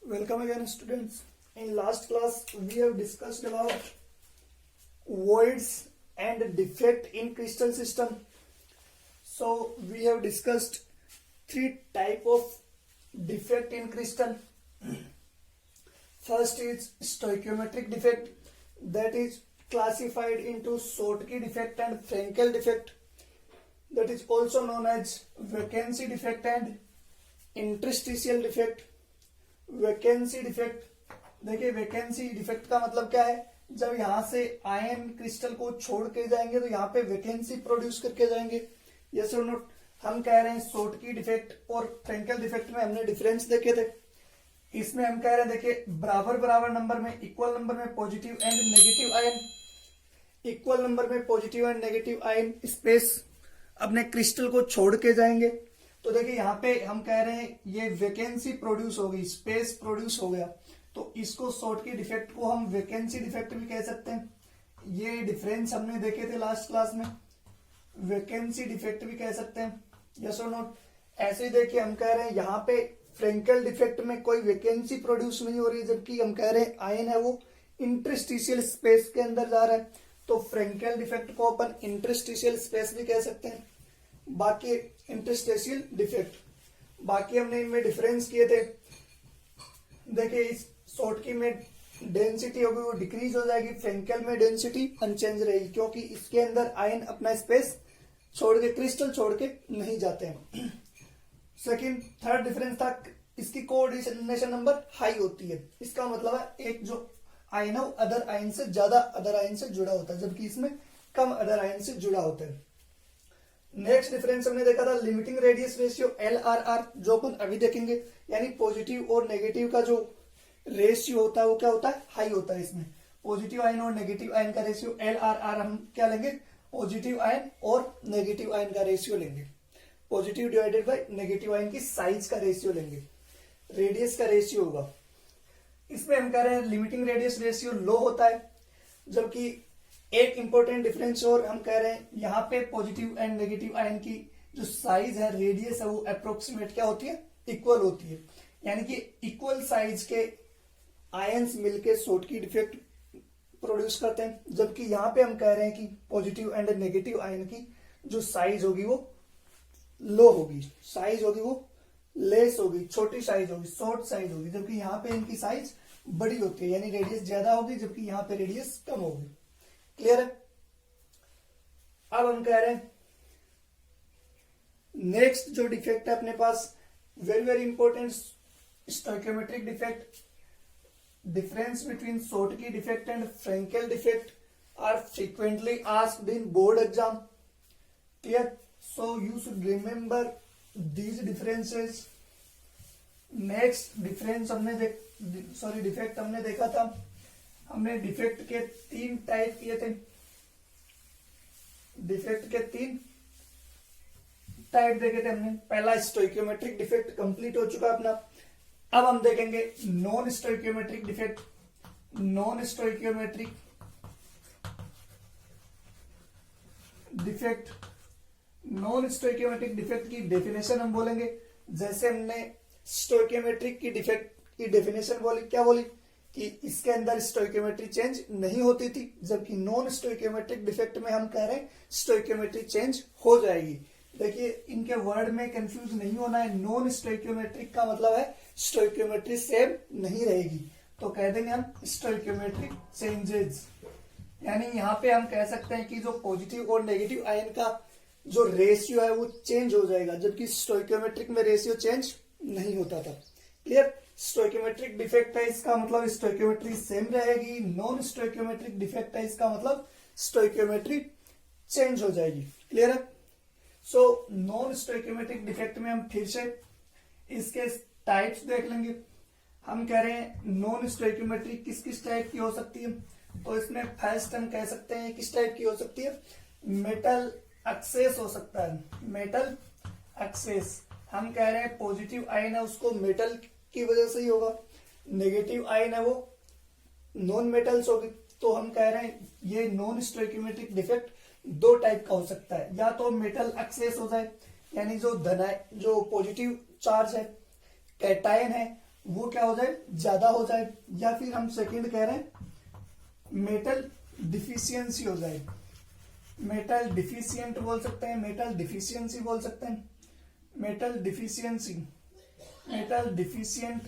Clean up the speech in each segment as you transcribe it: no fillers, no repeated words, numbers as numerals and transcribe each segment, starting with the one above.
Welcome again, students. In last class, we have discussed about voids and defect in crystal system. So we have discussed three type of defect in crystal. First is stoichiometric defect, that is classified into Schottky defect and Frenkel defect, that is also known as vacancy defect and interstitial defect. Vacancy defect, देखिए vacancy defect का मतलब क्या है, जब यहां से ion crystal को छोड़ के जाएंगे तो यहाँ पे वैकेंसी प्रोड्यूस करके जाएंगे। यस और नोट, हम कह रहे हैं शॉर्टकी डिफेक्ट और फ्रेंकल डिफेक्ट में हमने डिफरेंस देखे थे। इसमें हम कह रहे हैं देखिए बराबर बराबर नंबर में, इक्वल नंबर में positive and negative ion, equal number में positive and negative ion space अपने क्रिस्टल को छोड़ के जाएंगे। तो देखिए यहाँ पे हम कह रहे हैं ये वैकेंसी प्रोड्यूस हो गई, स्पेस प्रोड्यूस हो गया, तो इसको शॉर्टकी डिफेक्ट को हम वैकेंसी डिफेक्ट भी कह सकते हैं। ये डिफरेंस हमने देखे थे लास्ट क्लास में, वैकेंसी डिफेक्ट भी कह सकते हैं। यस और नोट, ऐसे ही देखिए हम कह रहे हैं यहाँ पे फ्रेंकल डिफेक्ट में कोई वैकेंसी प्रोड्यूस नहीं हो रही, जबकि हम कह रहे हैं आयन है वो इंटरस्टिशियल स्पेस के अंदर जा रहा है, तो फ्रेंकल डिफेक्ट को अपन इंटरस्टिशियल स्पेस भी कह सकते हैं। बाकी इंटरस्टेशियल डिफेक्ट, बाकी हमने इनमें डिफरेंस किए थे। देखिए इस शॉर्टकी में डेंसिटी होगी वो डिक्रीज हो जाएगी, फ्रेंकल में डेंसिटी अनचेंज रहेगी, क्योंकि इसके अंदर आयन अपना स्पेस छोड़ के, क्रिस्टल छोड़ के नहीं जाते हैं। सेकंड, थर्ड डिफरेंस था इसकी कोऑर्डिनेशन नंबर हाई होती है, इसका मतलब है एक जो आयन है वो अदर आयन से ज्यादा अदर आयन से जुड़ा होता है, जबकि इसमें कम अदर आयन से जुड़ा होता है। नेक्स्ट डिफरेंस हमने देखा था लिमिटिंग रेडियस रेशियो LRR, जो अपन अभी देखेंगे, यानी पॉजिटिव और नेगेटिव का जो रेशियो होता है वो क्या होता है, हाई होता है। इसमें पॉजिटिव आयन और नेगेटिव आयन का रेशियो LRR हम क्या लेंगे, पॉजिटिव आयन और नेगेटिव आयन का रेशियो लेंगे, positive divided by negative ion की साइज का रेशियो लेंगे, रेडियस का रेशियो होगा। इसमें हम कह रहे हैं लिमिटिंग रेडियस रेशियो लो होता है, जबकि एक इंपॉर्टेंट डिफरेंस और हम कह रहे हैं यहाँ पे पॉजिटिव एंड नेगेटिव आयन की जो साइज है, रेडियस है, वो अप्रोक्सीमेट क्या होती है, इक्वल होती है, यानी कि इक्वल साइज के आयंस मिलके शॉर्टकी डिफेक्ट प्रोड्यूस करते हैं। जबकि यहाँ पे हम कह रहे हैं कि पॉजिटिव एंड नेगेटिव आयन की जो साइज होगी वो लो होगी, साइज होगी वो लेस होगी, छोटी साइज होगी, शॉर्ट साइज होगी, जबकि यहाँ पे इनकी साइज बड़ी होती है, यानी रेडियस ज्यादा होगी जबकि यहाँ पे रेडियस कम होगी। क्लियर है? अब हम कह रहे हैं नेक्स्ट जो डिफेक्ट है अपने पास, very very important, stoichiometric defect. Difference between Schottky defect and Frenkel defect are frequently asked in board exam. Clear? So you should remember these differences. Next difference हमने डिफेक्ट हमने देखा था, हमने डिफेक्ट के 3 टाइप किए थे, डिफेक्ट के 3 type देखे थे हमने। पहला स्टोइकियोमेट्रिक डिफेक्ट कंप्लीट हो चुका अपना। अब हम देखेंगे non stoichiometric defect. Non stoichiometric defect, non stoichiometric defect की डेफिनेशन हम बोलेंगे, जैसे हमने स्टोइकियोमेट्रिक की डिफेक्ट की डेफिनेशन बोली, क्या बोली कि इसके अंदर स्टोइकियोमेट्री चेंज नहीं होती थी, जबकि नॉन स्टोइकियोमेट्रिक डिफेक्ट में हम कह रहे हैं स्टोइकियोमेट्री चेंज हो जाएगी। देखिए इनके वर्ड में कंफ्यूज नहीं होना है, नॉन स्टोइकियोमेट्रिक का मतलब है स्टोइकियोमेट्री सेम नहीं रहेगी, तो कह देंगे हम स्टोइकियोमेट्रिक चेंजेस, यानी यहाँ पे हम कह सकते हैं कि जो पॉजिटिव और नेगेटिव आयन का जो रेशियो है वो चेंज हो जाएगा, जबकि स्टोइकियोमेट्रिक में रेशियो चेंज नहीं होता था। क्लियर? स्टोइकियोमेट्रिक डिफेक्ट है, इसका मतलब स्टोइकियोमेट्री सेम रहेगी। नॉन स्टोइकियोमेट्रिक डिफेक्ट है, इसका मतलब स्टोइकियोमेट्री चेंज हो जाएगी। क्लियर है? सो नॉन स्टोइकियोमेट्रिक डिफेक्ट में हम फिर से इसके टाइप्स देख लेंगे। हम कह रहे हैं नॉन स्टोइकियोमेट्री किस किस टाइप की हो सकती है, तो इसमें फर्स्ट हम कह सकते हैं किस टाइप की हो सकती है, मेटल एक्सेस हो सकता है, मेटल एक्सेस। हम कह रहे हैं पॉजिटिव आयन है उसको मेटल की वजह से ही होगा, नेगेटिव आयन है वो नॉन मेटल्स होगी, तो हम कह रहे हैं ये नॉन स्टोइकियोमेट्रिक डिफेक्ट 2 टाइप का हो सकता है, या तो मेटल एक्सेस हो जाए, यानी जो धन जो पॉजिटिव चार्ज है कैटायन है वो क्या हो जाए, ज्यादा हो जाए। या फिर हम सेकंड कह रहे हैं मेटल डिफिशियंसी हो जाए, मेटल डिफिशियंट बोल सकते हैं, मेटल डिफिशियंसी बोल सकते हैं, metal deficiency, metal deficient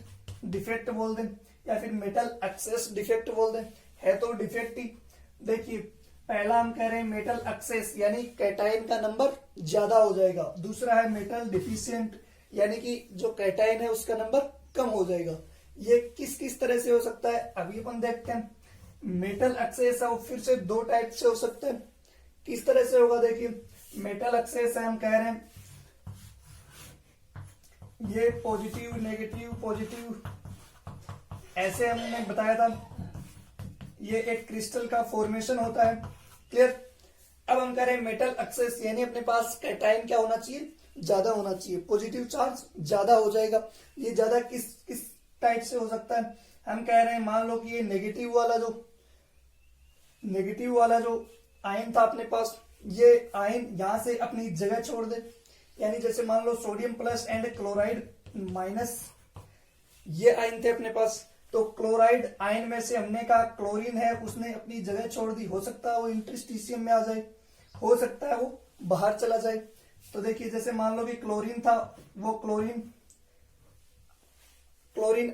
defect बोल दें, या फिर मेटल एक्सेस डिफेक्ट बोल दें, है तो डिफेक्ट ही। देखिए पहला हम कह रहे हैं मेटल एक्सेस यानी कैटायन का नंबर ज्यादा हो जाएगा, दूसरा है मेटल डिफिशियंट यानी कि जो कैटायन है उसका नंबर कम हो जाएगा। ये किस किस तरह से हो सकता है अभी अपन देखते हैं। मेटल एक्सेस है वो फिर से दो टाइप से हो सकते हैं, किस तरह से होगा देखिए। मेटल एक्सेस है हम कह रहे हैं ये पॉजिटिव नेगेटिव पॉजिटिव, ऐसे हमने बताया था, ये एक क्रिस्टल का फॉर्मेशन होता है, क्लियर। अब हम कह रहे हैं मेटल एक्सेस यानी अपने पास कैटायन क्या होना चाहिए, ज्यादा होना चाहिए, पॉजिटिव चार्ज ज्यादा हो जाएगा। ये ज्यादा किस किस टाइप से हो सकता है, हम कह रहे हैं मान लो कि ये नेगेटिव वाला जो आयन था अपने पास, ये आयन यहां से अपनी जगह छोड़ दे, यानी जैसे मान लो sodium plus and chloride minus, ये आयन थे अपने पास, तो क्लोराइड आयन में से हमने कहा क्लोरीन है उसने अपनी जगह छोड़ दी, हो सकता है वो इंटरस्टिशियम में आ जाए, हो सकता है वो बाहर चला जाए। तो देखिए जैसे मान लो कि क्लोरीन था, वो क्लोरीन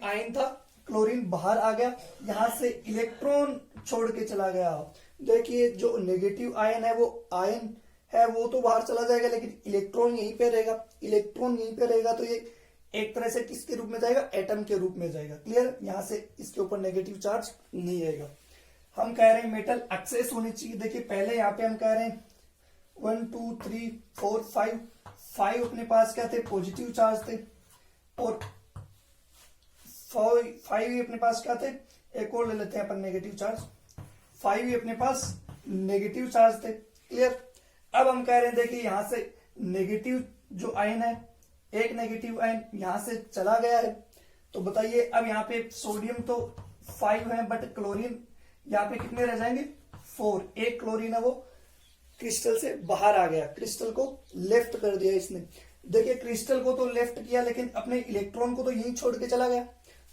आयन था, क्लोरीन बाहर आ गया, यहां से इलेक्ट्रॉन छोड़ के चला गया। देखिए जो नेगेटिव आयन है वो तो बाहर चला जाएगा, लेकिन इलेक्ट्रॉन यहीं पे रहेगा, तो ये एक तरह से किसके रूप में जाएगा, एटम के रूप में जाएगा, क्लियर। यहां से इसके ऊपर नेगेटिव चार्ज नहीं आएगा। हम कह रहे हैं मेटल एक्सेस होनी चाहिए। देखिए पहले यहाँ पे हम कह रहे हैं 1 2 3 4 5 अपने पास क्या थे, पॉजिटिव चार्ज थे, और 5 ही अपने पास क्या थे, एक और ले लेते हैं अपन नेगेटिव चार्ज, 5 ही अपने पास नेगेटिव चार्ज थे, क्लियर। अब हम कह रहे हैं देखिए यहां से नेगेटिव जो आयन है, एक नेगेटिव आयन यहां से चला गया है, तो बताइए अब यहाँ पे सोडियम तो 5 है, बट क्लोरीन यहाँ पे कितने रह जाएंगे, 4। एक क्लोरीन है वो क्रिस्टल से बाहर आ गया, क्रिस्टल को लेफ्ट कर दिया इसने। देखिए क्रिस्टल को तो लेफ्ट किया, लेकिन अपने इलेक्ट्रॉन को तो यहीं छोड़ के चला गया।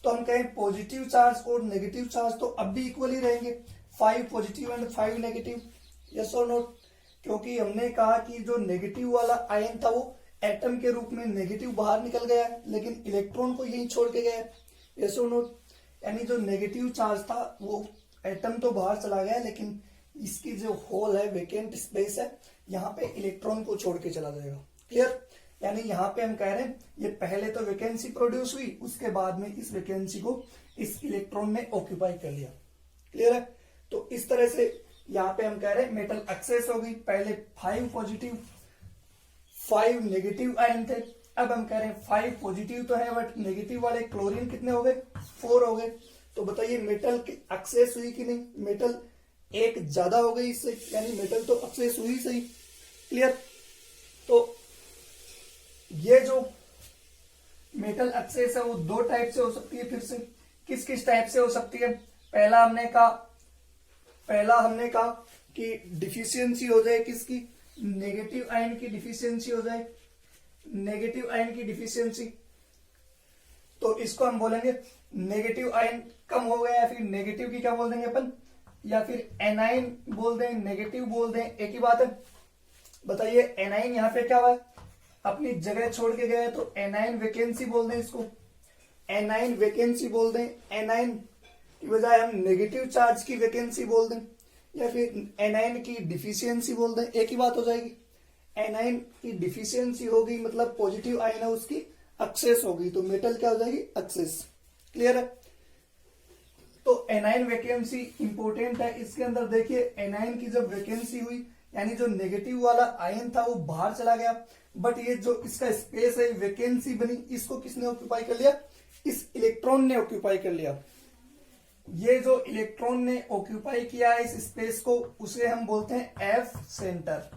तो हम कहें पॉजिटिव चार्ज और नेगेटिव चार्ज तो अब भी इक्वल ही रहेंगे, 5 पॉजिटिव एंड 5 नेगेटिव, यस और नोट। क्योंकि हमने कहा कि जो नेगेटिव वाला आयन था वो एटम के रूप में नेगेटिव बाहर निकल गया, लेकिन इलेक्ट्रॉन को यहीं छोड़ के गया, यस और नोट। यानी जो नेगेटिव चार्ज था वो एटम तो बाहर चला गया, लेकिन इसकी जो होल है, वेकेंट स्पेस है, यहाँ पे इलेक्ट्रॉन को छोड़ के चला जाएगा, क्लियर। यानी यहाँ पे हम कह रहे हैं ये पहले तो वैकेंसी प्रोड्यूस हुई, उसके बाद में इस वैकेंसी को इस इलेक्ट्रॉन ने ऑक्यूपाई कर लिया, क्लियर है। तो इस तरह से यहाँ पे हम कह रहे हैं मेटल एक्सेस हो गई, पहले 5 पॉजिटिव 5 नेगेटिव आयन थे, अब हम कह रहे हैं 5 पॉजिटिव तो है, बट नेगेटिव वाले क्लोरीन कितने हो गए, 4 हो गए। तो बताइए मेटल की एक्सेस हुई कि नहीं, मेटल एक ज्यादा हो गई इससे, यानी मेटल तो एक्सेस हुई सही, क्लियर। तो ये जो मेटल एक्सेस है वो दो टाइप से हो सकती है, फिर से किस किस टाइप से हो सकती है। पहला हमने कहा कि डिफिशियंसी हो जाए किसकी, नेगेटिव आयन की डिफिशियंसी हो जाए, नेगेटिव आयन की डिफिशियंसी, तो इसको हम बोलेंगे नेगेटिव आयन कम हो गया, या फिर नेगेटिव की क्या बोल देंगे अपन, या फिर एनाइन बोल दें, नेगेटिव बोल दें, एक ही बात है। बताइए एनाइन यहाँ पे क्या हुआ, अपनी जगह छोड़ के गया है, तो एनाइन वैकेंसी बोल दें इसको, एनाइन वैकेंसी बोल दें, एनाइन की बजाय हम नेगेटिव चार्ज की वैकेंसी बोल दें, या फिर एनाइन की डिफिशियंसी बोल दें, एक ही बात हो जाएगी। एनाइन की डिफिशियंसी होगी मतलब पॉजिटिव आयन है उसकी एक्सेस होगी, तो मेटल क्या हो जाएगी, एक्सेस, क्लियर है। तो एनाइन वैकेंसी इंपोर्टेंट है, इसके अंदर देखिए एनाइन की जब वैकेंसी हुई यानी जो नेगेटिव वाला आयन था वो बाहर चला गया, बट ये जो इसका स्पेस है वैकेंसी बनी, इसको किसने ऑक्यूपाई कर लिया, इस इलेक्ट्रॉन ने ऑक्यूपाई कर लिया। ये जो इलेक्ट्रॉन ने ऑक्यूपाई किया है इस स्पेस को, उसे हम बोलते हैं एफ सेंटर।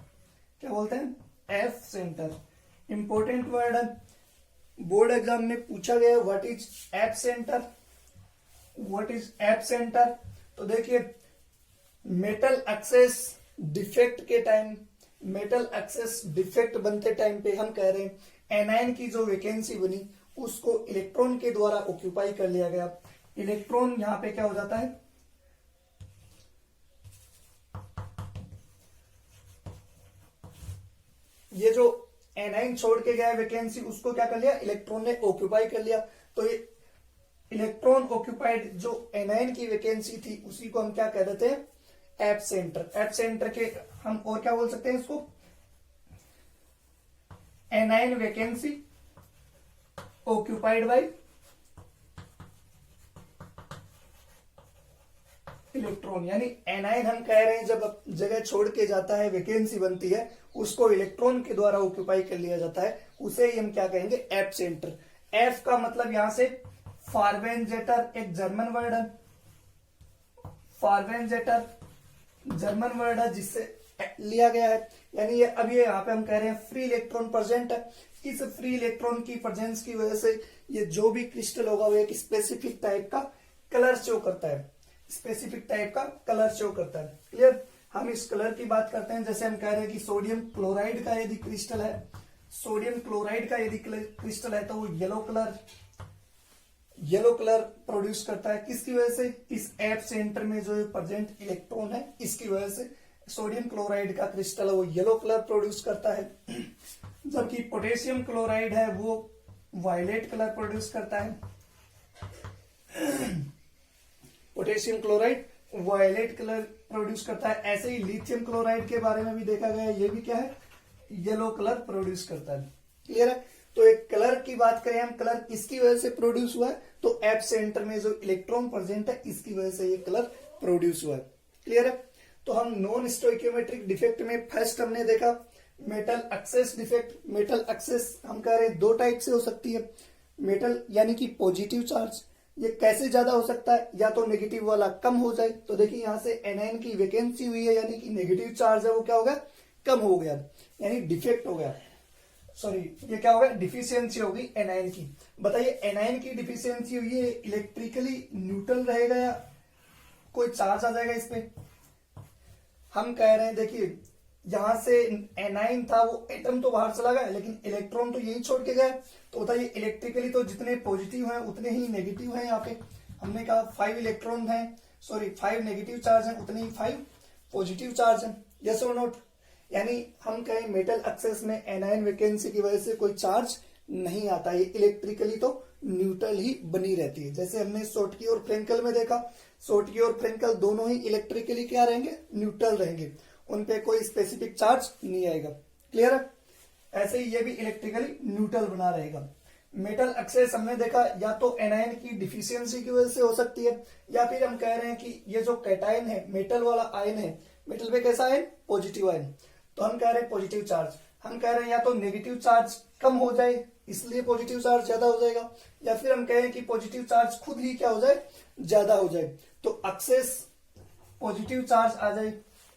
क्या बोलते हैं, एफ सेंटर। इंपोर्टेंट वर्ड है, बोर्ड एग्जाम में पूछा गया what is F centre, what is F centre. तो देखिए मेटल एक्सेस डिफेक्ट के टाइम, मेटल एक्सेस डिफेक्ट बनते टाइम पे हम कह रहे हैं एनाइन की जो वैकेंसी बनी उसको इलेक्ट्रॉन के द्वारा ऑक्यूपाई कर लिया गया। इलेक्ट्रॉन यहां पे क्या हो जाता है, ये जो एनाइन छोड़ के गया वैकेंसी उसको क्या कर लिया, इलेक्ट्रॉन ने ऑक्यूपाई कर लिया। तो ये इलेक्ट्रॉन ऑक्यूपाइड जो एनाइन की वैकेंसी थी उसी को हम क्या कह देते हैं, एप सेंटर। एप सेंटर के हम और क्या बोल सकते हैं इसको, A9 vacancy occupied by electron. यानी एनाइन हम कह रहे हैं जब जगह छोड़ के जाता है वैकेंसी बनती है उसको इलेक्ट्रॉन के द्वारा ऑक्यूपाई कर लिया जाता है, उसे ही हम क्या कहेंगे, एप सेंटर। एफ का मतलब यहां से फार्वेंजेटर, एक जर्मन वर्ड है, फार्वेंजेटर जर्मन वर्ड है जिससे लिया गया है। यानी ये अब ये यहाँ पे हम कह रहे हैं फ्री इलेक्ट्रॉन प्रेजेंट है। इस फ्री इलेक्ट्रॉन की प्रेजेंस की वजह से ये जो भी क्रिस्टल होगा वो एक स्पेसिफिक टाइप का कलर शो करता है, स्पेसिफिक टाइप का कलर शो करता है। क्लियर। हम इस कलर की बात करते हैं, जैसे हम कह रहे हैं कि सोडियम क्लोराइड का यदि क्रिस्टल है, सोडियम क्लोराइड का यदि क्रिस्टल है तो वो येलो कलर प्रोड्यूस करता है। किसकी वजह से, इस एप सेंटर में जो प्रेजेंट इलेक्ट्रॉन है इसकी वजह से सोडियम क्लोराइड का क्रिस्टल है वो येलो कलर प्रोड्यूस करता है, जबकि पोटेशियम क्लोराइड है वो वायलेट कलर प्रोड्यूस करता है। Potassium chloride violet colour produce करता है। ऐसे ही लिथियम क्लोराइड के बारे में भी देखा गया है, ये भी क्या है, येलो कलर प्रोड्यूस करता है। क्लियर है। तो एक कलर की बात करें हम, कलर किसकी वजह से प्रोड्यूस हुआ है, तो एप सेंटर में जो इलेक्ट्रॉन प्रेजेंट है इसकी वजह से ये कलर प्रोड्यूस हुआ है। क्लियर है। तो हम नॉन स्टोइकियोमेट्रिक डिफेक्ट में फर्स्ट हमने देखा metal access defect. Metal access हम कह रहे हैं दो टाइप से हो सकती है। मेटल यानी कि पॉजिटिव चार्ज, ये कैसे ज्यादा हो सकता है, या तो नेगेटिव वाला कम हो जाए। तो देखिए यहां से एनाइन की वैकेंसी हुई है यानी कि नेगेटिव चार्ज है वो क्या हो गया, कम हो गया, यानी डिफेक्ट हो गया। सॉरी, ये क्या होगा, डिफिशियंसी होगी एनाइन की। बताइए एनाइन की डिफिशियंसी हुई है, इलेक्ट्रिकली न्यूट्रल रहेगा या कोई चार्ज आ जाएगा इस पे। हम कह रहे हैं देखिए यहां से एनाइन था वो एटम तो बाहर चला गया लेकिन इलेक्ट्रॉन तो यही छोड़ के गए। तो बताइए इलेक्ट्रिकली तो जितने पॉजिटिव हैं उतने ही नेगेटिव हैं। यहाँ पे हमने कहा 5 इलेक्ट्रॉन है, सॉरी 5 नेगेटिव चार्ज हैं, उतने ही 5 पॉजिटिव चार्ज हैं। यस और नोट। यानी हम कहें मेटल एक्सेस में एनाइन वैकेंसी की वजह से कोई चार्ज नहीं आता, ये इलेक्ट्रिकली तो न्यूट्रल ही बनी रहती है। जैसे हमने शॉर्टकी और फ्रेंकल में देखा, शॉर्टकी और फ्रेंकल दोनों ही इलेक्ट्रिकली क्या रहेंगे, न्यूट्रल रहेंगे, उनपे कोई स्पेसिफिक चार्ज नहीं आएगा। क्लियर है। ऐसे ही ये भी इलेक्ट्रिकली न्यूट्रल बना रहेगा। मेटल एक्सेस हमने देखा या तो एनाइन की डिफिशियंसी की वजह से हो सकती है, या फिर हम कह रहे हैं कि ये जो कैटायन है, मेटल वाला आयन है, मेटल पे कैसा आयन, पॉजिटिव आयन, तो हम कह रहे हैं पॉजिटिव चार्ज। हम कह रहे हैं या तो नेगेटिव चार्ज कम हो जाए इसलिए पॉजिटिव चार्ज ज्यादा हो जाएगा, या फिर हम कहें कि पॉजिटिव चार्ज खुद ही क्या हो जाए, ज्यादा हो जाए। तो एक्सेस पॉजिटिव चार्ज आ जाए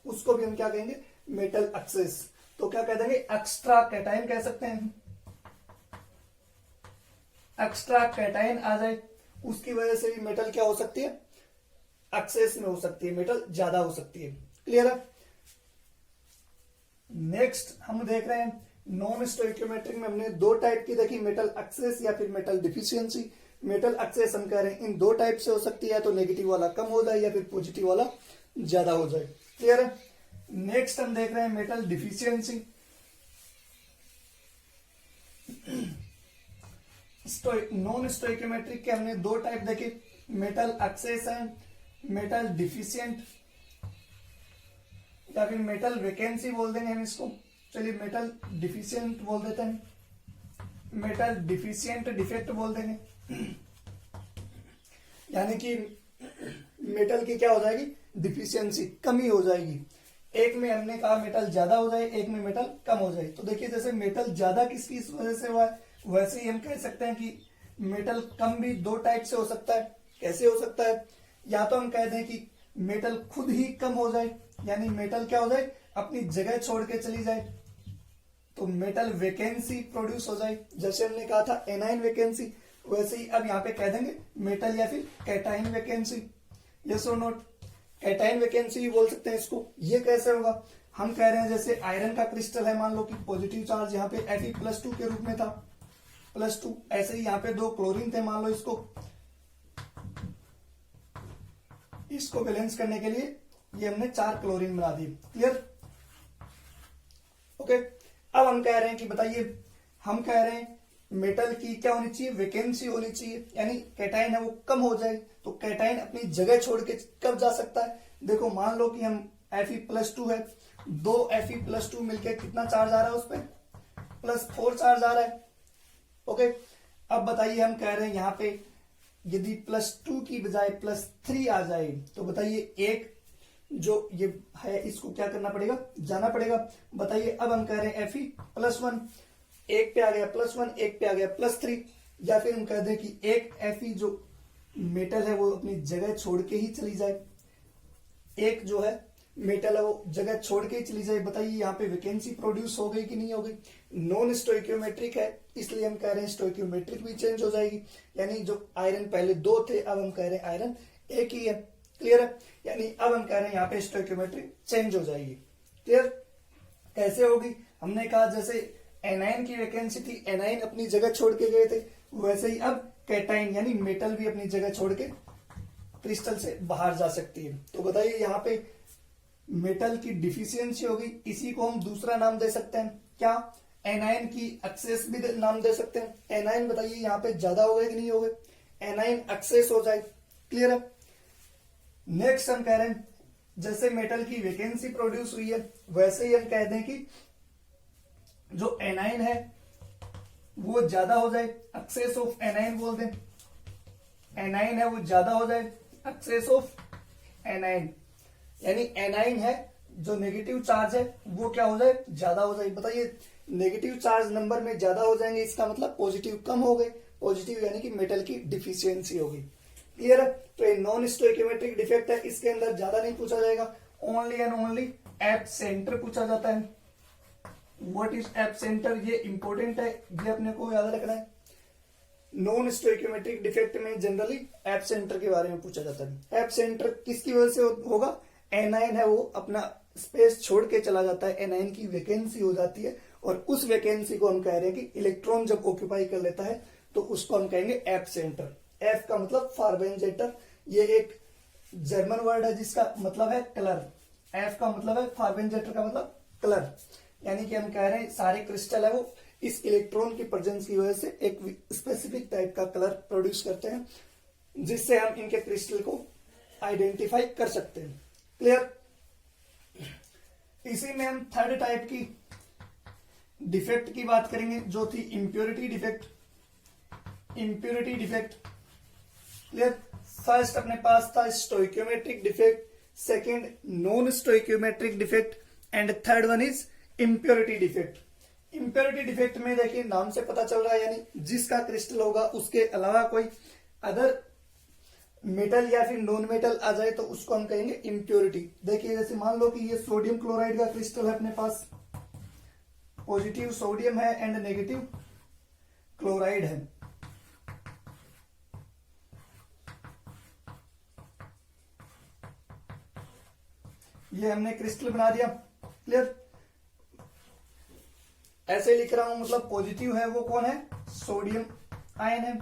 उसको भी हम क्या कहेंगे, मेटल एक्सेस। तो क्या कह देंगे, एक्स्ट्रा कैटायन कह सकते हैं। एक्स्ट्रा कैटायन आ जाए उसकी वजह से भी मेटल क्या हो सकती है, एक्सेस में हो सकती है, मेटल ज्यादा हो सकती है। क्लियर है। नेक्स्ट हम देख रहे हैं नॉन स्टोइकियोमेट्रिक में हमने दो टाइप की देखी, मेटल एक्सेस या फिर मेटल डिफिशियंसी। मेटल एक्सेस हम कह रहे हैं इन दो टाइप से हो सकती है, तो नेगेटिव वाला कम हो जाए या फिर पॉजिटिव वाला ज्यादा हो जाए। क्लियर है। नेक्स्ट हम देख रहे हैं मेटल डिफिशियंसी। नॉन स्टोइकियोमेट्रिक के हमने दो टाइप देखे, metal access and metal deficient, या फिर मेटल वैकेंसी बोल देंगे हम इसको। चलिए मेटल डिफिशियंट बोल देते हैं, मेटल डिफिशियंट डिफेक्ट बोल देंगे। यानी कि मेटल की क्या हो जाएगी, डिफिशियंसी, कमी हो जाएगी। एक में हमने कहा मेटल ज्यादा हो जाए, एक में मेटल कम हो जाए। तो देखिए जैसे मेटल ज्यादा किसकी वजह से हुआ है, वैसे ही हम कह सकते हैं कि मेटल कम भी दो टाइप से हो सकता है। कैसे हो सकता है, या तो हम कह दें कि मेटल खुद ही कम हो जाए, यानी मेटल क्या हो जाए, अपनी जगह छोड़ के चली जाए, तो मेटल वैकेंसी प्रोड्यूस हो जाए। जैसे हमने कहा था एनाइन वैकेंसी, वैसे ही अब यहाँ पे कह देंगे मेटल या फिर कैटाइन वैकेंसी। यस और नोट। कैटाइन वैकेंसी भी बोल सकते हैं इसको। ये कैसे होगा, हम कह रहे हैं जैसे आयरन का क्रिस्टल है, मान लो कि पॉजिटिव चार्ज यहाँ पे Fe+2 के रूप में था, +2। ऐसे ही यहाँ पे 2 क्लोरीन थे, मान लो इसको बैलेंस करने के लिए ये हमने 4 क्लोरीन बना दिए। क्लियर? ओके। अब हम कह रहे हैं कि बताइए, हम कह रहे हैं मेटल की क्या होनी चाहिए, वैकेंसी होनी चाहिए, यानी कैटाइन है वो कम हो जाए। तो कैटाइन अपनी जगह छोड़ के कब जा सकता है? देखो मान लो कि हम Fe+2 है, 2 Fe+2 मिलकर कितना चार्ज आ रहा है उस पर? +4 चार्ज आ रहा है। ओके। अब बताइए, हम कह रहे हैं यहाँ पे यदि +2 की बजाय +3 आ जाए तो बताइए एक जो ये है इसको क्या करना पड़ेगा, जाना पड़ेगा। बताइए, अब हम कह रहे हैं Fe+1, एक पे आ गया +1, एक पे आ गया +3, या फिर हम कह दें कि एक Fe जो मेटल है वो अपनी जगह छोड़ के ही चली जाए, एक जो है मेटल है वो जगह छोड़ के ही चली जाए। बताइए यहाँ पे वैकेंसी प्रोड्यूस हो गई कि नहीं हो गई? नॉन स्टोइक्योमेट्रिक है, इसलिए हम कह रहे हैं स्टोइक्योमेट्रिक भी चेंज हो जाएगी। यानी जो आयरन पहले 2 थे, अब हम कह रहे हैं आयरन एक ही है। क्लियर है? यानी अब हम कह रहे हैं यहाँ पे स्टोइक्योमेट्री चेंज हो जाएगी। क्लियर? कैसे होगी? हमने कहा जैसे एनायन की वैकेंसी थी, एनायन अपनी जगह छोड़ के गए थे, वैसे ही अब कैटाइन यानी मेटल भी अपनी जगह छोड़ के क्रिस्टल से बाहर जा सकती है। तो बताइए यहाँ पे मेटल की डिफिशियंसी होगी, इसी को हम दूसरा नाम दे सकते हैं क्या? एनायन की एक्सेस भी नाम दे सकते हैं। एनायन बताइए यहाँ पे ज्यादा हो गए कि नहीं हो गए? एनायन एक्सेस हो जाए। क्लियर है? नेक्स्ट हम कह रहे हैं जैसे मेटल की वैकेंसी प्रोड्यूस हुई है, वैसे ही हम कह दें कि जो एनायन है वो ज्यादा हो जाए, एक्सेस ऑफ एनायन बोल दें। एनायन है वो ज्यादा हो जाए, एक्सेस ऑफ एनायन, यानी एनायन है जो नेगेटिव चार्ज है वो क्या हो जाए, ज्यादा हो जाए। बताइए नेगेटिव चार्ज नंबर में ज्यादा हो जाएंगे, इसका मतलब पॉजिटिव कम हो गए, पॉजिटिव यानी कि मेटल की डिफिशियंसी होगी। क्लियर है? तो ये नॉन स्टोइक्योमेट्रिक डिफेक्ट है, इसके अंदर ज्यादा नहीं पूछा जाएगा, only and only app centre पूछा जाता है। व्हाट इज एप सेंटर, ये इंपॉर्टेंट है, ये अपने को याद रखना है। नॉन स्टोइक्योमेट्रिक डिफेक्ट में जनरली एप सेंटर के बारे में पूछा जाता है। एप सेंटर किसकी वजह से होगा? एनायन है वो अपना स्पेस छोड़ के चला जाता है, एनायन की वैकेंसी हो जाती है, और उस वैकेंसी को हम कह रहे हैं कि इलेक्ट्रॉन जब ऑक्यूपाई कर लेता है तो उसको हम कहेंगे एप सेंटर। एफ का मतलब फार्बेंजेटर, ये एक जर्मन वर्ड है जिसका मतलब है कलर। एफ का मतलब है फार्बेंजेटर का मतलब कलर, यानी कि हम कह रहे हैं सारे क्रिस्टल है वो इस इलेक्ट्रॉन की प्रेजेंस की वजह से एक स्पेसिफिक टाइप का कलर प्रोड्यूस करते हैं, जिससे हम इनके क्रिस्टल को आइडेंटिफाई कर सकते हैं। क्लियर? इसी में हम थर्ड टाइप की डिफेक्ट की बात करेंगे जो थी impurity defect. Impurity defect clear? First अपने पास था stoichiometric defect, second non stoichiometric defect, and third one is impurity defect. Impurity defect में देखिए नाम से पता चल रहा है, यानी जिसका क्रिस्टल होगा उसके अलावा कोई अदर मेटल या फिर नॉन मेटल आ जाए तो उसको हम कहेंगे इम्प्योरिटी। देखिए जैसे मान लो कि ये सोडियम क्लोराइड का क्रिस्टल है अपने पास, पॉजिटिव सोडियम है एंड नेगेटिव क्लोराइड है। ये हमने क्रिस्टल बना दिया। क्लियर? ऐसे लिख रहा हूं, मतलब पॉजिटिव है वो कौन है? सोडियम आयन है,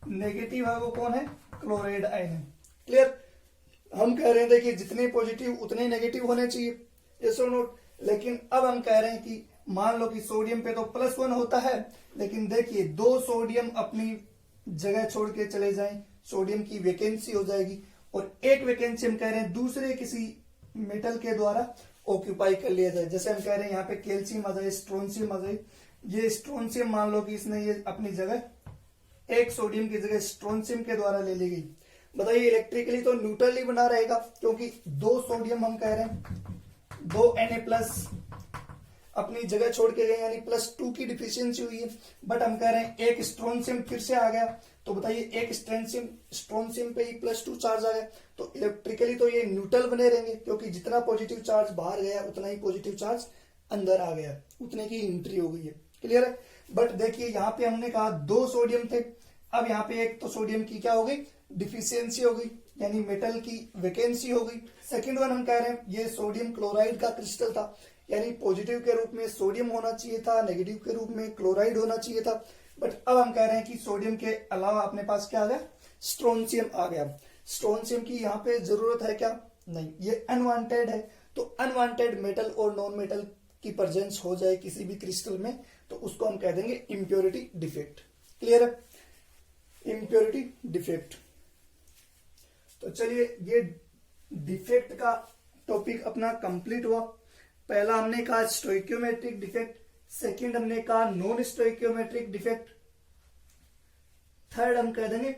नेगेटिव है वो कौन है? क्लोराइड आयन है। क्लियर? हम कह रहे हैं देखिए जितने पॉजिटिव उतने नेगेटिव होने चाहिए, यस और नोट। लेकिन अब हम कह रहे हैं कि मान लो कि सोडियम पे तो +1 होता है, लेकिन देखिए 2 सोडियम अपनी जगह छोड़ के चले जाएं, सोडियम की वैकेंसी हो जाएगी, और एक वैकेंसी हम कह रहे हैं दूसरे किसी मेटल के द्वारा ऑक्यूपाई कर लिया जाए। जैसे हम कह रहे हैं यहाँ पे कैल्शियम आ जाए, स्ट्रोंशियम आ जाए। ये स्ट्रोंशियम मान लो कि इसने ये अपनी जगह एक सोडियम की जगह स्ट्रोंशियम के द्वारा ले ली गई। बताइए इलेक्ट्रिकली तो न्यूट्रल ही बना रहेगा, क्योंकि 2 सोडियम हम कह रहे हैं 2 Na+ अपनी जगह छोड़ के गए, यानी +2 की डिफिशियंसी हुई है। बट हम कह रहे हैं एक स्ट्रोंशियम फिर से आ गया, तो बताइए एक स्ट्रोंशियम पे ही +2 चार्ज आ गया, तो इलेक्ट्रिकली तो ये न्यूट्रल बने रहेंगे, क्योंकि जितना पॉजिटिव चार्ज बाहर गया उतना ही पॉजिटिव चार्ज अंदर आ गया, उतने की एंट्री हो गई है। क्लियर है? बट देखिए यहाँ पे हमने कहा 2 सोडियम थे, अब यहाँ पे एक तो सोडियम की क्या हो गई? डिफिशियंसी हो गई, यानी मेटल की वैकेंसी हो गई। सेकेंड वन हम कह रहे हैं ये सोडियम क्लोराइड का क्रिस्टल था, यानी पॉजिटिव के रूप में सोडियम होना चाहिए था, नेगेटिव के रूप में क्लोराइड होना चाहिए था, बट अब हम कह रहे हैं कि सोडियम के अलावा अपने पास क्या आ गया, स्ट्रोंशियम आ गया। स्ट्रोंशियम की यहाँ पे जरूरत है क्या, नहीं, ये अनवांटेड है। तो अनवांटेड मेटल और नॉन मेटल की प्रेजेंस हो जाए किसी भी क्रिस्टल में तो उसको हम कह देंगे इम्प्योरिटी डिफेक्ट। क्लियर है, इम्प्योरिटी डिफेक्ट। तो चलिए ये डिफेक्ट का टॉपिक अपना कंप्लीट हुआ। पहला हमने कहा स्टोइकियोमेट्रिक डिफेक्ट, सेकंड हमने कहा नॉन स्टोइकियोमेट्रिक डिफेक्ट, थर्ड हम कह देंगे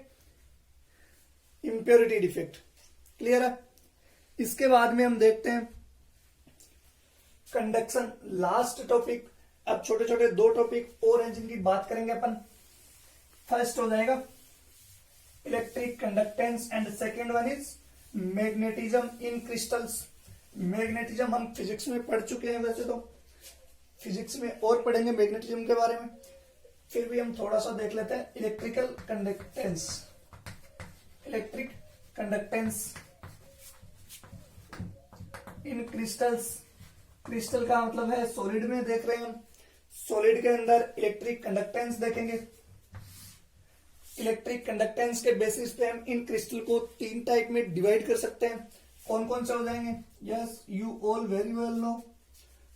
इम्प्योरिटी डिफेक्ट। क्लियर है। इसके बाद में हम देखते हैं कंडक्शन, लास्ट टॉपिक। अब छोटे छोटे दो टॉपिक और हैं जिनकी बात करेंगे अपन। फर्स्ट हो जाएगा electric conductance and second one is magnetism in crystals. Magnetism हम फिजिक्स में पढ़ चुके हैं, वैसे तो फिजिक्स में और पढ़ेंगे मैग्नेटिज्म के बारे में, फिर भी हम थोड़ा सा देख लेते हैं इलेक्ट्रिकल कंडक्टेंस। इलेक्ट्रिक कंडक्टेंस इन क्रिस्टल्स, क्रिस्टल का मतलब है सॉलिड में देख रहे हैं हम, सॉलिड के अंदर इलेक्ट्रिक कंडक्टेंस देखेंगे। इलेक्ट्रिक कंडक्टेंस के बेसिस पे हम इन क्रिस्टल को तीन टाइप में डिवाइड कर सकते हैं। कौन कौन से हो जाएंगे, yes you all very well know.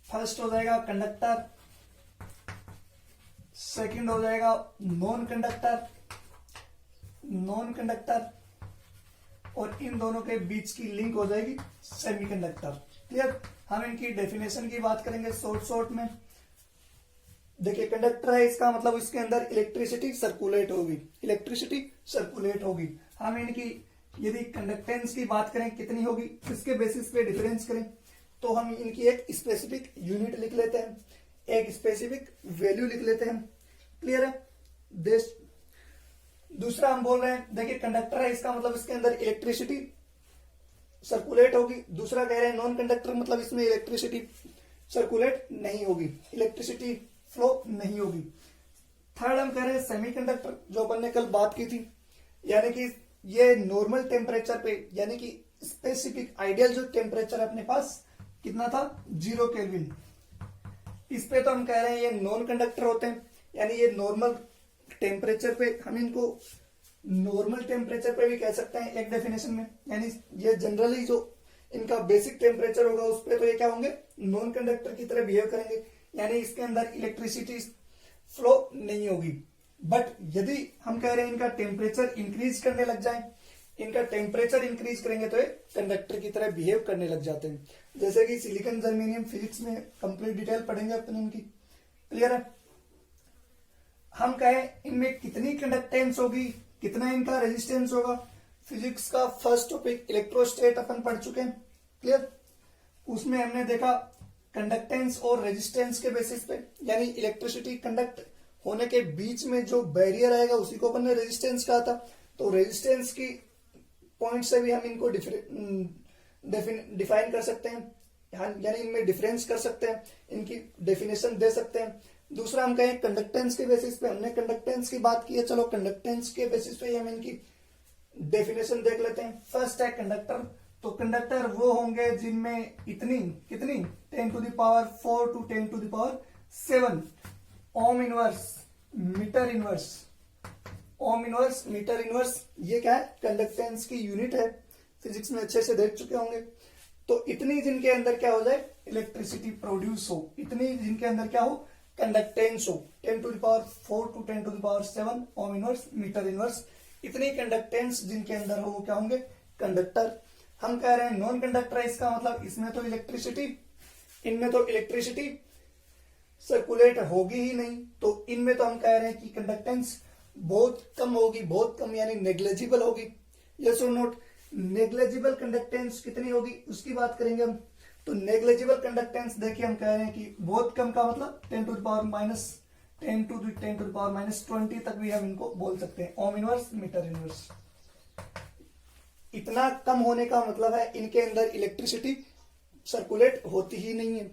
First हो जाएगा कंडक्टर, सेकंड हो जाएगा नॉन कंडक्टर, नॉन कंडक्टर, और इन दोनों के बीच की लिंक हो जाएगी सेमीकंडक्टर। क्लियर। हम इनकी डेफिनेशन की बात करेंगे शॉर्ट में। देखिए कंडक्टर है, इसका मतलब इसके अंदर इलेक्ट्रिसिटी सर्कुलेट होगी, इलेक्ट्रिसिटी सर्कुलेट होगी। हम इनकी यदि कंडक्टेंस की बात करें कितनी होगी, इसके बेसिस पे डिफरेंस करें तो हम इनकी एक स्पेसिफिक यूनिट लिख लेते हैं, एक स्पेसिफिक वैल्यू लिख लेते हैं। क्लियर है। दूसरा हम बोल रहे हैं, देखिए कंडक्टर है, इसका मतलब इसके अंदर इलेक्ट्रिसिटी सर्कुलेट होगी। दूसरा कह रहे हैं नॉन कंडक्टर, मतलब इसमें इलेक्ट्रिसिटी सर्कुलेट नहीं होगी, इलेक्ट्रिसिटी फ्लो नहीं होगी। थर्ड हम कह रहे हैं सेमीकंडक्टर, जो अपन ने कल बात की थी, यानी कि ये नॉर्मल टेम्परेचर पे, यानी कि स्पेसिफिक आइडियल जो टेम्परेचर अपने पास कितना था, 0 केल्विन, इस पे तो हम कह रहे हैं ये नॉन कंडक्टर होते हैं। यानी ये नॉर्मल टेम्परेचर पे, हम इनको नॉर्मल टेम्परेचर पे भी कह सकते हैं एक डेफिनेशन में, यानी ये जनरली जो इनका बेसिक टेम्परेचर होगा उस पे तो ये क्या होंगे, नॉन कंडक्टर की तरह बिहेव करेंगे, यानी इसके अंदर इलेक्ट्रिसिटी फ्लो नहीं होगी। बट यदि हम कह रहे हैं इनका टेम्परेचर इंक्रीज करने लग जाए, इनका टेम्परेचर इंक्रीज करेंगे तो ये कंडक्टर की तरह बिहेव करने लग जाते हैं। जैसे कि सिलिकॉन जर्मेनियम फिजिक्स में कंप्लीट डिटेल पढ़ेंगे अपन इनकी। क्लियर है। हम कहें इनमें कितनी कंडक्टेंस होगी, कितना इनका रेजिस्टेंस होगा, फिजिक्स का फर्स्ट टॉपिक इलेक्ट्रोस्टेट अपन पढ़ चुके हैं। क्लियर। उसमें हमने देखा कंडक्टेंस और रेजिस्टेंस के बेसिस पे, यानी इलेक्ट्रिसिटी कंडक्ट होने के बीच में जो बैरियर आएगा उसी को अपन ने रेजिस्टेंस कहा था। तो रेजिस्टेंस की पॉइंट से भी हम इनको डिफाइन कर सकते हैं, यानी इनमें डिफरेंस कर सकते हैं, इनकी डेफिनेशन दे सकते हैं। दूसरा हम कहें कंडक्टेंस के बेसिस पे, हमने कंडक्टेंस की बात की है, चलो कंडक्टेंस के बेसिस पे हम इनकी डेफिनेशन देख लेते हैं। फर्स्ट है कंडक्टर। तो कंडक्टर वो होंगे जिनमें इतनी कितनी 10 to the power 4 to 10 to the power 7 ohm inverse metre inverse, ohm inverse metre inverse, ये क्या है, कंडक्टेंस की यूनिट है, फिजिक्स में अच्छे से देख चुके होंगे। तो इतनी जिनके अंदर क्या हो जाए, इलेक्ट्रिसिटी प्रोड्यूस हो, इतनी जिनके अंदर क्या हो, कंडक्टेंस हो, 10 to the power 4 to 10 to the power 7 ohm inverse metre inverse, इतनी कंडक्टेंस जिनके अंदर हो वो क्या होंगे, कंडक्टर। हम कह रहे हैं नॉन कंडक्टर, इसका मतलब इसमें तो इलेक्ट्रिसिटी, इनमें तो इलेक्ट्रिसिटी सर्कुलेट होगी ही नहीं, तो इनमें तो हम कह रहे हैं कि कंडक्टेंस बहुत कम होगी, बहुत कम, यानी नेग्लेजिबल होगी। यस और नोट। नेग्लेजिबल कंडक्टेंस कितनी होगी उसकी बात करेंगे हम। तो नेग्लेजिबल कंडक्टेंस देखिए हम कह रहे हैं कि बहुत कम का मतलब 10 to the power minus 20 तक भी हम इनको बोल सकते हैं, ओम इनवर्स मीटर इनवर्स। इतना कम होने का मतलब है इनके अंदर इलेक्ट्रिसिटी सर्कुलेट होती ही नहीं है,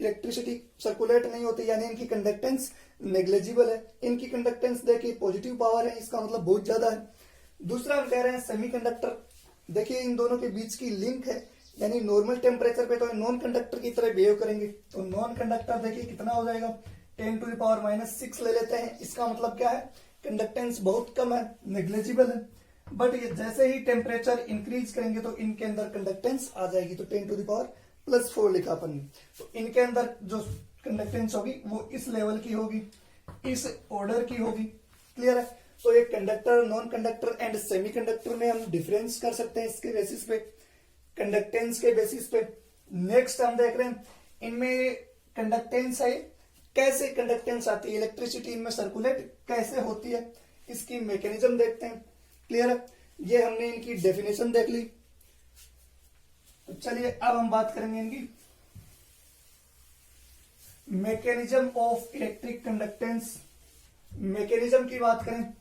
इलेक्ट्रिसिटी सर्कुलेट नहीं होती, यानी इनकी कंडक्टेंस नेग्लेजिबल है। इनकी कंडक्टेंस देखिए पॉजिटिव पावर है, इसका मतलब बहुत ज्यादा है। दूसरा हम कह रहे हैं सेमीकंडक्टर। देखिए इन दोनों के बीच की लिंक है, यानी नॉर्मल टेम्परेचर पे तो नॉन कंडक्टर की तरह बिहेव करेंगे। तो नॉन कंडक्टर देखिए कितना हो जाएगा, 10⁻⁻6 ले लेते हैं। इसका मतलब क्या है, कंडक्टेंस बहुत कम है, नेग्लिजिबल है। बट ये जैसे ही टेम्परेचर इंक्रीज करेंगे तो इनके अंदर कंडक्टेंस आ जाएगी। तो 10⁻+4 लिखा अपन ने। तो इनके अंदर जो कंडक्टेंस होगी वो इस लेवल की होगी, इस ऑर्डर की होगी। क्लियर है। तो ये conductor, non conductor and semiconductor में हम डिफरेंस कर सकते हैं इसके बेसिस पे, कंडक्टेंस के बेसिस पे। नेक्स्ट हम देख रहे हैं इनमें कंडक्टेंस है, कैसे कंडक्टेंस आती है, इलेक्ट्रिसिटी इनमें सर्कुलेट कैसे होती है, इसकी मैकेनिज्म देखते हैं। क्लियर है। ये हमने इनकी डेफिनेशन देख ली। तो चलिए अब हम बात करेंगे इनकी mechanism of electric conductance. Mechanism की बात करें,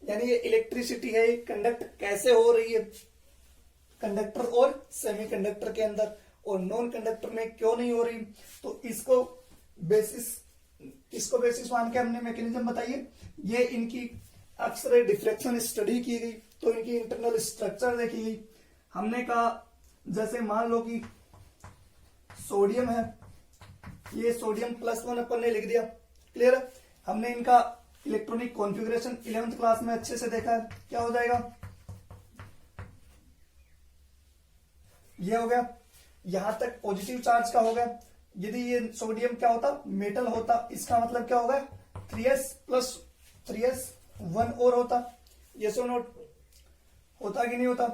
यानी ये इलेक्ट्रिसिटी है, कंडक्ट कैसे हो रही है कंडक्टर और सेमीकंडक्टर के अंदर, और नॉन कंडक्टर में क्यों नहीं हो रही। तो इसको बेसिस मान के हमने मैकेनिज्म बताई है। ये इनकी एक्सरे डिफ्रैक्शन स्टडी की गई, तो इनकी इंटरनल स्ट्रक्चर देखी गई। हमने कहा जैसे मान लो कि सोडियम है, ये सोडियम +1 अपन ने लिख दिया। क्लियर है। हमने इनका इलेक्ट्रॉनिक कॉन्फ़िगरेशन 11th क्लास में अच्छे से देखा है। क्या हो जाएगा, ये हो गया, यहां तक पॉजिटिव चार्ज का हो गया। यदि ये सोडियम क्या होता, मेटल होता, इसका मतलब क्या होगा 3s + 3s 1 और होता। यस और नोट होता कि नहीं होता।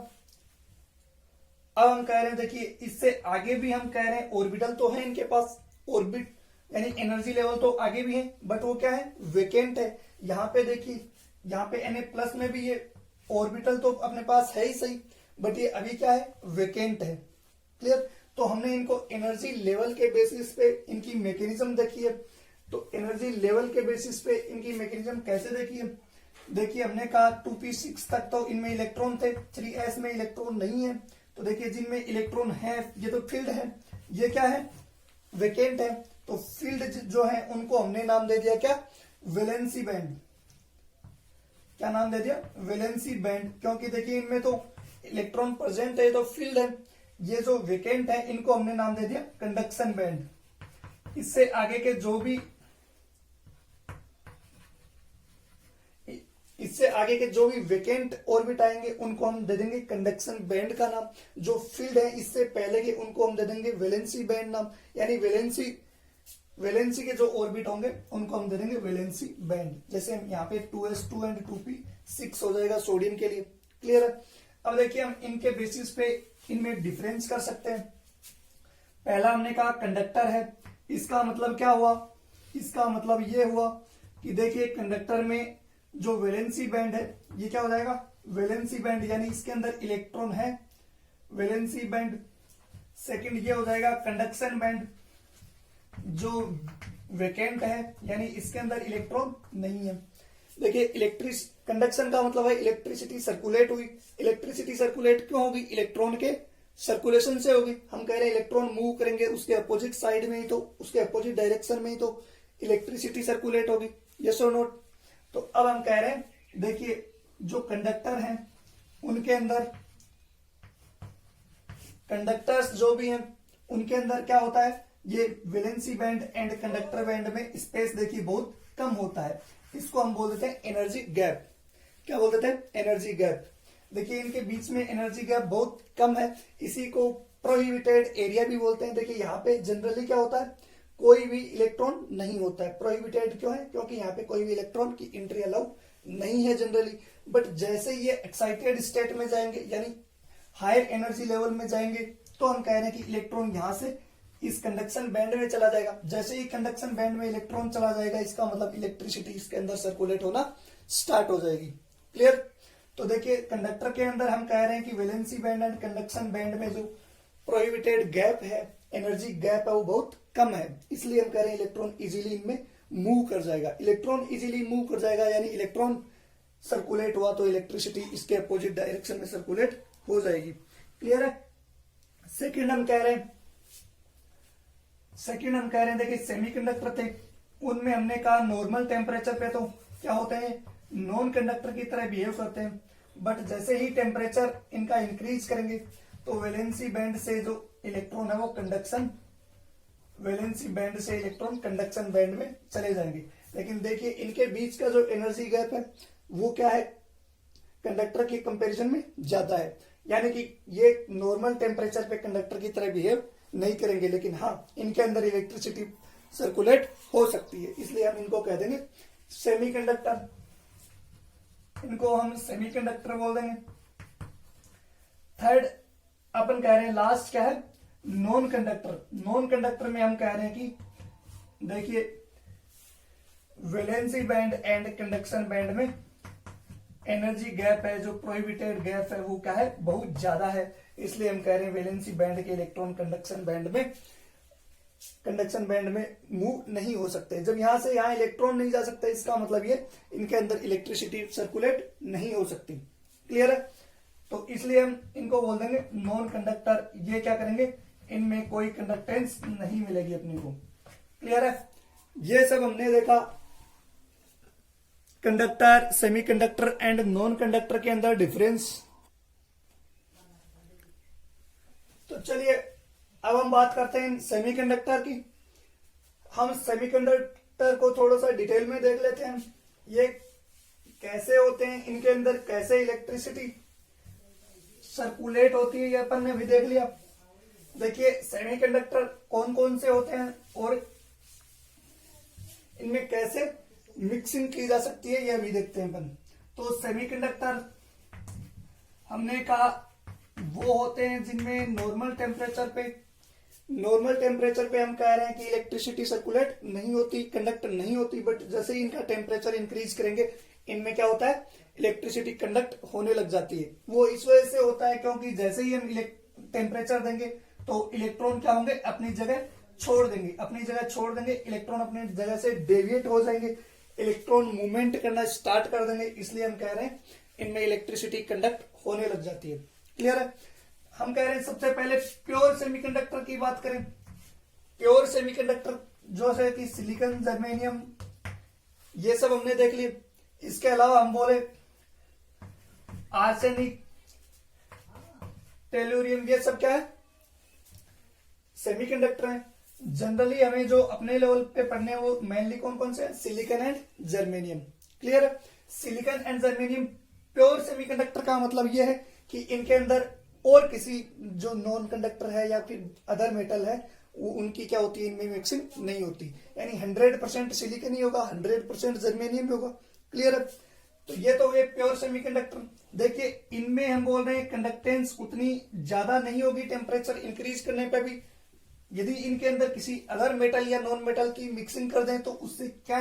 अब हम कह रहे हैं, देखिए इससे आगे भी हम कह रहे हैं ऑर्बिटल तो है इनके पास, ऑर्बिट यानी एनर्जी लेवल तो आगे भी है, बट वो क्या है, वेकेंट है। यहाँ पे देखिए, यहाँ पे Na+ में भी ये ऑर्बिटल तो अपने पास है ही सही, बट ये अभी क्या है, वेकेंट है। क्लियर। तो हमने इनको एनर्जी लेवल के बेसिस पे इनकी मैकेनिज्म देखी है। तो एनर्जी लेवल के बेसिस पे इनकी मैकेनिज्म कैसे देखी है, देखिए हमने कहा 2p6 तक तो इनमें इलेक्ट्रॉन थे, 3s में इलेक्ट्रॉन नहीं है। तो देखिए जिनमें इलेक्ट्रॉन है, ये तो फील्ड है, ये क्या है, वेकेंट है। तो फील्ड जो है उनको हमने नाम दे दिया क्या, वैलेंसी बैंड। क्या नाम दे दिया, वैलेंसी बैंड, क्योंकि देखिए इनमें तो इलेक्ट्रॉन प्रेजेंट है, तो फील्ड है। ये जो वेकेंट है इनको हमने नाम दे दिया कंडक्शन बैंड। इससे आगे के जो भी वेकेंट ऑर्बिट आएंगे उनको हम दे देंगे कंडक्शन बैंड का नाम। जो फील्ड है इससे पहले के उनको हम दे देंगे वैलेंसी बैंड नाम, यानी वैलेंसी के जो ऑर्बिट होंगे उनको हम दे देंगे वैलेंसी बैंड। जैसे यहाँ पे 2s2 एंड 2p6 हो जाएगा सोडियम के लिए। क्लियर है। अब देखिए हम इनके बेसिस पे इनमें डिफरेंस कर सकते हैं। पहला हमने कहा कंडक्टर है, इसका मतलब क्या हुआ, इसका मतलब ये हुआ कि देखिए कंडक्टर में जो वैलेंसी बैंड है ये क्या हो जाएगा, वैलेंसी बैंड, यानी इसके अंदर इलेक्ट्रॉन है, वैलेंसी बैंड। सेकंड ये हो जाएगा कंडक्शन बैंड, जो वेकेंट है, यानी इसके अंदर इलेक्ट्रॉन नहीं है। देखिए कंडक्शन का मतलब है इलेक्ट्रिसिटी सर्कुलेट हुई। इलेक्ट्रिसिटी सर्कुलेट क्यों होगी, इलेक्ट्रॉन के सर्कुलेशन से होगी। हम कह रहे हैं इलेक्ट्रॉन मूव करेंगे उसके अपोजिट साइड में ही, तो उसके अपोजिट डायरेक्शन में ही तो इलेक्ट्रिसिटी सर्कुलेट होगी। यस और नोट। तो अब हम कह रहे हैं, देखिए जो कंडक्टर हैं उनके अंदर, कंडक्टर्स जो भी हैं उनके अंदर क्या होता है, ये valency band and conductor band में स्पेस देखिए बहुत कम होता है। इसको हम बोल देते हैं एनर्जी गैप। क्या बोल देते हैं, एनर्जी गैप। देखिए इनके बीच में एनर्जी गैप बहुत कम है, इसी को प्रोहिबिटेड एरिया भी बोलते हैं। देखिए यहाँ पे जनरली क्या होता है, कोई भी इलेक्ट्रॉन नहीं होता है। प्रोहिबिटेड क्यों है, क्योंकि यहाँ पे कोई भी इलेक्ट्रॉन की एंट्री अलाउ नहीं है जनरली। बट जैसे ये एक्साइटेड स्टेट में जाएंगे, यानी हायर एनर्जी लेवल में जाएंगे, तो हम कह रहे हैं कि इलेक्ट्रॉन यहां से इस कंडक्शन बैंड में चला जाएगा। जैसे ही कंडक्शन बैंड में इलेक्ट्रॉन चला जाएगा, इसका मतलब इलेक्ट्रिसिटी इसके अंदर सर्कुलेट होना स्टार्ट हो जाएगी। क्लियर। तो देखिए कंडक्टर के अंदर हम कह रहे हैं कि valency band and conduction band में जो प्रोहिबिटेड गैप है, एनर्जी गैप है, वो बहुत कम है। इसलिए हम कह रहे हैं इलेक्ट्रॉन इजीली इनमें मूव कर जाएगा। इलेक्ट्रॉन इजीली मूव कर जाएगा, यानी इलेक्ट्रॉन सर्कुलेट हुआ तो इलेक्ट्रिसिटी इसके अपोजिट डायरेक्शन में सर्कुलेट हो जाएगी। क्लियर है। सेकंड हम कह रहे हैं देखिए सेमीकंडक्टर थे, उनमें हमने कहा नॉर्मल टेम्परेचर पे तो क्या होते हैं, नॉन कंडक्टर की तरह बिहेव करते हैं। बट जैसे ही टेम्परेचर इनका इंक्रीज करेंगे तो वैलेंसी बैंड से जो इलेक्ट्रॉन है वो कंडक्शन वैलेंसी बैंड से इलेक्ट्रॉन कंडक्शन बैंड में चले जाएंगे। लेकिन देखिए इनके बीच का जो एनर्जी गैप है वो क्या है, कंडक्टर के कंपैरिजन में ज्यादा है। यानी कि ये नॉर्मल टेम्परेचर पे कंडक्टर की तरह बिहेव नहीं करेंगे, लेकिन हाँ इनके अंदर इलेक्ट्रिसिटी सर्कुलेट हो सकती है, इसलिए हम इनको कह देंगे सेमीकंडक्टर। इनको हम सेमीकंडक्टर बोल देंगे। थर्ड अपन कह रहे हैं लास्ट क्या है, नॉन कंडक्टर। नॉन कंडक्टर में हम कह रहे हैं कि देखिए valency band and conduction band में एनर्जी गैप है, जो प्रोहिबिटेड गैप है वो क्या है, बहुत ज्यादा है। इसलिए हम कह रहे हैं वैलेंसी बैंड के इलेक्ट्रॉन कंडक्शन बैंड में मूव नहीं हो सकते। जब यहां से यहां इलेक्ट्रॉन नहीं जा सकते, इसका मतलब ये इनके अंदर इलेक्ट्रिसिटी सर्कुलेट नहीं हो सकती। क्लियर है? तो इसलिए हम इनको बोल देंगे नॉन कंडक्टर। ये क्या करेंगे, इनमें कोई कंडक्टेंस नहीं मिलेगी अपने को। क्लियर है? ये सब हमने देखा conductor, semiconductor and non conductor के अंदर डिफरेंस। तो चलिए अब हम बात करते हैं सेमीकंडक्टर की। हम सेमीकंडक्टर को थोड़ा सा डिटेल में देख लेते हैं, ये कैसे होते हैं, इनके अंदर कैसे इलेक्ट्रिसिटी सर्कुलेट होती है, ये अपन ने भी देख लिया। देखिए सेमीकंडक्टर कौन कौन से होते हैं और इनमें कैसे मिक्सिंग की जा सकती है, यह भी देखते हैं अपन। तो सेमीकंडक्टर हमने कहा वो होते हैं जिनमें नॉर्मल टेम्परेचर पे हम कह रहे हैं कि इलेक्ट्रिसिटी सर्कुलेट नहीं होती, कंडक्ट नहीं होती, बट जैसे ही इनका टेम्परेचर इंक्रीज करेंगे इनमें क्या होता है, इलेक्ट्रिसिटी कंडक्ट होने लग जाती है। वो इस वजह से होता है क्योंकि जैसे ही हम टेम्परेचर देंगे तो इलेक्ट्रॉन क्या होंगे, अपनी जगह छोड़ देंगे, इलेक्ट्रॉन अपनी जगह से डेविएट हो जाएंगे, इलेक्ट्रॉन मूवमेंट करना स्टार्ट कर देंगे। इसलिए हम कह रहे हैं इनमें इलेक्ट्रिसिटी कंडक्ट होने लग जाती है। क्लियर है? हम कह रहे हैं सबसे पहले प्योर सेमीकंडक्टर की बात करें। प्योर सेमीकंडक्टर जो है कि सिलिकॉन, जर्मेनियम, ये सब हमने देख लिए। इसके अलावा हम बोले आर्सेनिक, टेलुरियम, ये सब क्या है, सेमीकंडक्टर है। जनरली हमें जो अपने लेवल पे पढ़ने हैं वो मेनली कौन कौन से, सिलिकॉन एंड जर्मेनियम। क्लियर है? Silicon and germanium pure semiconductor का मतलब ये है कि इनके अंदर और किसी जो नॉन कंडक्टर है या फिर अदर मेटल है वो उनकी क्या होती है, इनमें मिक्सिंग नहीं होती। यानी 100% सिलिकॉन ही होगा, 100% जर्मेनियम होगा। क्लियर है? तो ये तो है प्योर सेमीकंडक्टर। देखिए इनमें हम बोल रहे हैं कंडक्टेंस उतनी ज्यादा नहीं होगी टेम्परेचर इंक्रीज करने पर भी। यदि इनके अंदर किसी अदर मेटल या नॉन मेटल की मिक्सिंग कर दें तो उससे क्या